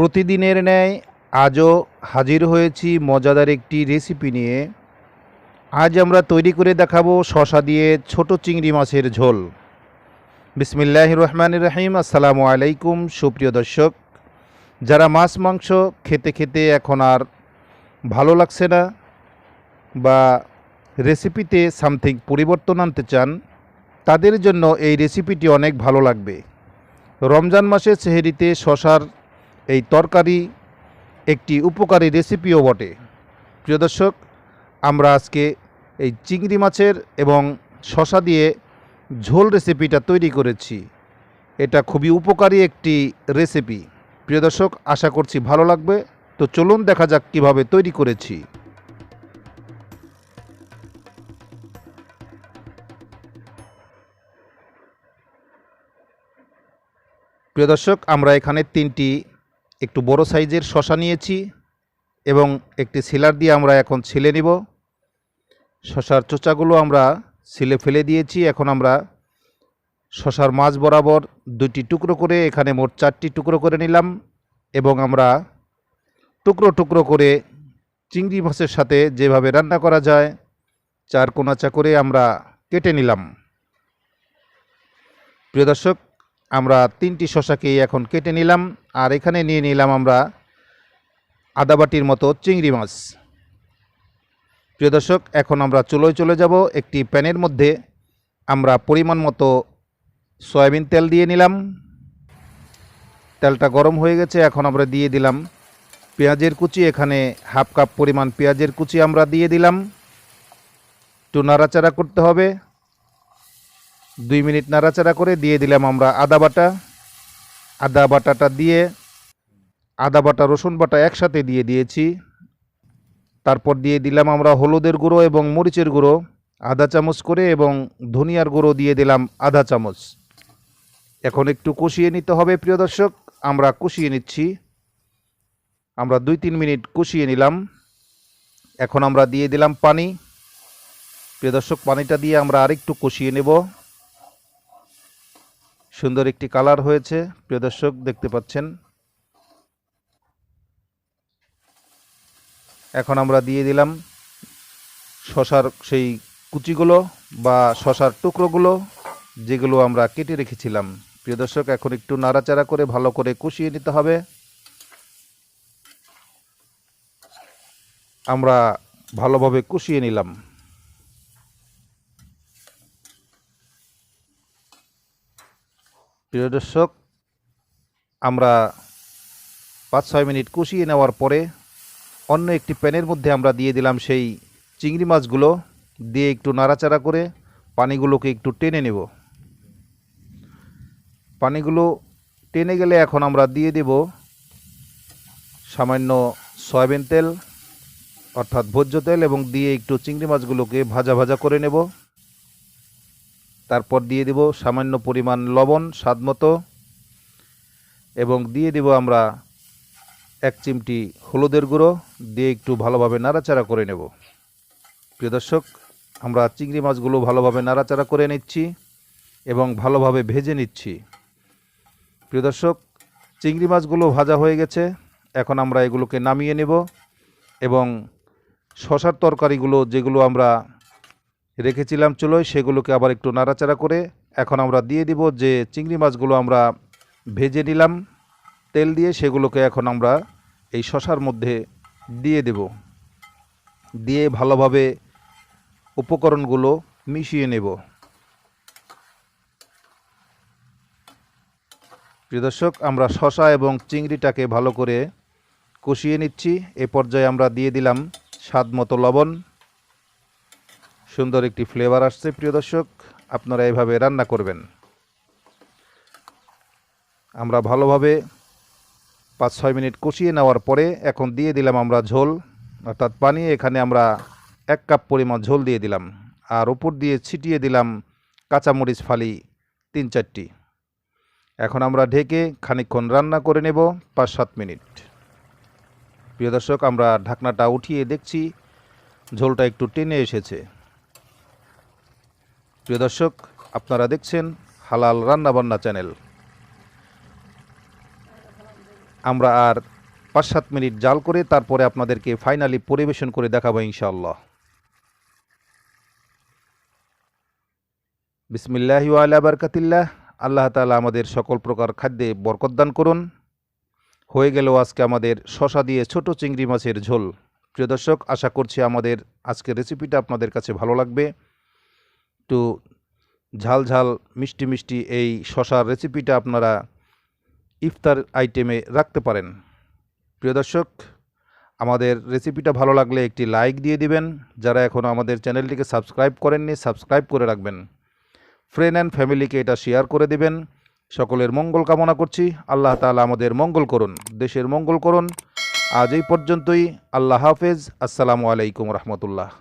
প্রতিদিনের ন্যায় আজও হাজির হয়েছি মজাদার একটি রেসিপি নিয়ে। আজ আমরা তৈরি করে দেখাবো শশা দিয়ে ছোট চিংড়ি মাছের ঝোল। বিসমিল্লাহির রহমানির রহিম। আসসালামু আলাইকুম সুপ্রিয় দর্শক, যারা মাছ মাংস খেতে খেতে এখন আর ভালো লাগছে না বা রেসিপিতে সামথিং পরিবর্তন আনতে চান, তাদের জন্য এই রেসিপিটি অনেক ভালো লাগবে। রমজান মাসে সেহরিতে শশার এই তরকারি একটি উপকারী রেসিপিও বটে। প্রিয় দর্শক, আমরা আজকে এই চিংড়ি মাছের এবং শশা দিয়ে ঝোল রেসিপিটা তৈরি করেছি। এটা খুবই উপকারী একটি রেসিপি। প্রিয় দর্শক, আশা করছি ভালো লাগবে। তো চলুন দেখা যাক কিভাবে তৈরি করেছি। প্রিয় দর্শক, আমরা এখানে তিনটি একটু বড় সাইজের শশা নিয়েছি এবং একটি সিলার দিয়ে আমরা এখন ছিলে নিব। শশার চোচাগুলো আমরা ছিলে ফেলে দিয়েছি। এখন আমরা শশার মাঝ বরাবর দুটি টুকরো করে, এখানে মোট 4টি টুকরো করে নিলাম এবং আমরা টুকরো টুকরো করে চিংড়ি মাছের সাথে যেভাবে রান্না করা যায় 4 কোনাচা করে আমরা কেটে নিলাম। প্রিয় দর্শক, আমরা 3টি শশাকেই এখন কেটে নিলাম। আর এখানে নিয়ে নিলাম আমরা আধা বাটির মতো চিংড়ি মাছ। প্রিয় দর্শক, এখন আমরা চুলোয় চলে যাব। একটি প্যানের মধ্যে আমরা পরিমাণ মতো সয়াবিন তেল দিয়ে নিলাম। তেলটা গরম হয়ে গেছে। এখন আমরা দিয়ে দিলাম পেঁয়াজের কুচি। এখানে হাফ কাপ পরিমাণ পেঁয়াজের কুচি আমরা দিয়ে দিলাম। একটু নাড়াচাড়া করতে হবে। 2 মিনিট নাড়াচাড়া করে দিয়ে দিলাম আমরা আদা বাটা। আদা বাটাটা দিয়ে আদা বাটা রসুন বাটা একসাথে দিয়ে দিয়েছি। তারপর দিয়ে দিলাম আমরা হলুদের গুঁড়ো এবং মরিচের গুঁড়ো আধা চামচ করে এবং ধনিয়ার গুঁড়ো দিয়ে দিলাম আধা চামচ। এখন একটু কষিয়ে নিতে হবে। প্রিয় দর্শক, আমরা কষিয়ে নিচ্ছি। আমরা 2-3 মিনিট কষিয়ে নিলাম। এখন আমরা দিয়ে দিলাম পানি। প্রিয় দর্শক, পানিটা দিয়ে আমরা আরেকটু কষিয়ে নেব। সুন্দর একটি কালার হয়েছে। প্রিয় দর্শক, দেখতে পাচ্ছেন। এখন আমরা দিয়ে দিলাম শশার সেই কুচিগুলো বা শশার টুকরোগুলো যেগুলো আমরা কেটে রেখেছিলাম। প্রিয় দর্শক, এখন একটু নাড়াচাড়া করে ভালো করে কষিয়ে নিতে হবে। আমরা ভালোভাবে কষিয়ে নিলাম। প্রিয় দর্শক, আমরা 5-6 মিনিট কষিয়ে নেওয়ার পরে অন্য একটি প্যানের মধ্যে আমরা দিয়ে দিলাম সেই চিংড়ি মাছগুলো। দিয়ে একটু নাড়াচাড়া করে পানিগুলোকে একটু টেনে নেব। পানিগুলো টেনে গেলে এখন আমরা দিয়ে দেব সামান্য সয়াবিন তেল অর্থাৎ ভোজ্য তেল এবং দিয়ে একটু চিংড়ি মাছগুলোকে ভাজা ভাজা করে নেব। তারপর দিয়ে দেব সামান্য পরিমাণ লবণ স্বাদ মতো এবং দিয়ে দেব আমরা 1 চিমটি হলুদের গুঁড়ো দিয়ে একটু ভালোভাবে নাড়াচাড়া করে নেব। প্রিয় দর্শক, আমরা চিংড়ি মাছগুলো ভালোভাবে নাড়াচাড়া করে নিচ্ছি এবং ভালোভাবে ভেজে নিচ্ছি। প্রিয় দর্শক, চিংড়ি মাছগুলো ভাজা হয়ে গেছে। এখন আমরা এগুলোকে নামিয়ে নেব এবং শশার তরকারিগুলো যেগুলো আমরা রেখেছিলাম চুলোয় সেগুলোকে আবার একটু নাড়াচাড়া করে এখন আমরা দিয়ে দিব যে চিংড়ি মাছগুলো আমরা ভেজে নিলাম তেল দিয়ে, সেগুলোকে এখন আমরা এই শশার মধ্যে দিয়ে দেব। দিয়ে ভালোভাবে উপকরণগুলো মিশিয়ে নেব। প্রিয় দর্শক, আমরা শশা এবং চিংড়িটাকে ভালো করে কষিয়ে নিচ্ছি। এ পর্যায়ে আমরা দিয়ে দিলাম স্বাদ মতো লবণ। সুন্দর একটি ফ্লেভার আসছে। প্রিয় দর্শক, আপনারা এভাবে রান্না করবেন। আমরা ভালোভাবে 5-6 মিনিট কষিয়ে নেওয়ার পরে এখন দিয়ে দিলাম আমরা ঝোল অর্থাৎ পানি। এখানে আমরা 1 কাপ পরিমাণ ঝোল দিয়ে দিলাম আর উপর দিয়ে ছিটিয়ে দিলাম কাঁচামরিচ ফালি 3-4টি। এখন আমরা ঢেকে খানিকক্ষণ রান্না করে নেব 5-7 মিনিট। প্রিয় দর্শক, আমরা ঢাকনাটা উঠিয়ে দেখছি ঝোলটা একটু টেনে এসেছে। প্রিয় দর্শক, আপনারা দেখছেন হালাল রান্নাবান্না চ্যানেল। আমরা আর 5-7 মিনিট জাল করে তারপরে আপনাদেরকে ফাইনালি পরিবেশন করে দেখাবো ইনশাআল্লাহ। বিসমিল্লাহি ওয়া আলা বারাকাতিল্লাহ। আল্লাহ তাআলা আমাদের সকল প্রকার খাদ্যে বরকত দান করুন। হয়ে গেল আজকে আমাদের শশা দিয়ে ছোট চিংড়ি মাছের ঝোল। প্রিয় দর্শক, আশা করছি আমাদের আজকের রেসিপিটা আপনাদের কাছে ভালো লাগবে। একটু ঝাল ঝাল মিষ্টি মিষ্টি এই শশার রেসিপিটা আপনারা ইফতার আইটেমে রাখতে পারেন। প্রিয় দর্শক, আমাদের রেসিপিটা ভালো লাগলে একটি লাইক দিয়ে দিবেন। যারা এখনও আমাদের চ্যানেলটিকে সাবস্ক্রাইব করেননি, সাবস্ক্রাইব করে রাখবেন। ফ্রেন্ড অ্যান্ড ফ্যামিলিকে এটা শেয়ার করে দিবেন। সকলের মঙ্গল কামনা করছি। আল্লাহ তাআলা আমাদের মঙ্গল করুন, দেশের মঙ্গল করুন। আজ এই পর্যন্তই। আল্লাহ হাফেজ। আসসালামু আলাইকুম রহমতুল্লাহ।